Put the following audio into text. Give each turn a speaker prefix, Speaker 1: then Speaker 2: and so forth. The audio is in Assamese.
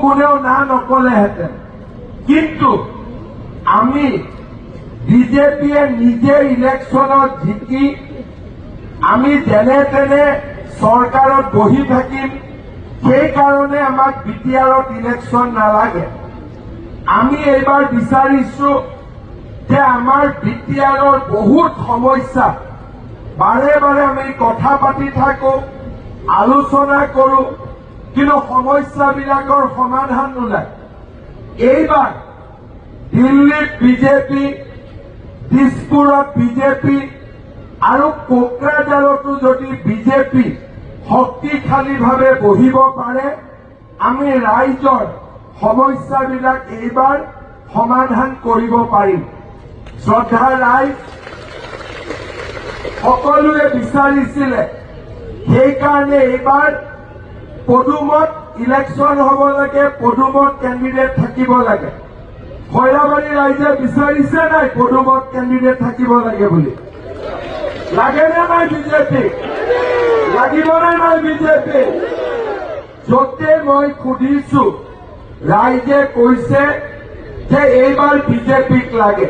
Speaker 1: কোনেও না নকলেহেঁতেন, কিন্তু আমি বিজেপিয়ে নিজে ইলেকশনত জিকি আমি যেনে তেনে চৰকাৰত বহি থাকিম, সেইকাৰণে আমাক বিটিআৰত ইলেকশন নালাগে। আমি এইবাৰ বিচাৰিছো যে আমাৰ বিটিআৰৰ বহুত সমস্যা, বাৰে বাৰে আমি কথা পাতি থাকো, আলোচনা কৰো, কিন্তু সমস্যাবিলাকৰ সমাধান নোলায়। এইবাৰ দিল্লীত বিজেপি, দিছপুৰত বিজেপি আৰু কোকৰাঝাৰতো যদি বিজেপি শক্তিশালীভাৱে বহিব পাৰে, আমি ৰাইজৰ সমস্যাবিলাক এইবাৰ সমাধান কৰিব পাৰিম। শ্ৰদ্ধা ৰাইজ, সকলোৱে বিচাৰিছিলে, সেইকাৰণে এইবাৰ পদুমত ইলেকশ্যন হ'ব লাগে, পদুমত কেণ্ডিডেট থাকিব লাগে। খৈৰাবাৰী ৰাইজে বিচাৰিছে নাই পদুমত কেণ্ডিডেট থাকিব লাগে বুলি? লাগেনে নাই বিজেপি? লাগিবনে নাই বিজেপি? য'তে মই সুধিছো, ৰাইজে কৈছে যে এইবাৰ বিজেপিক লাগে।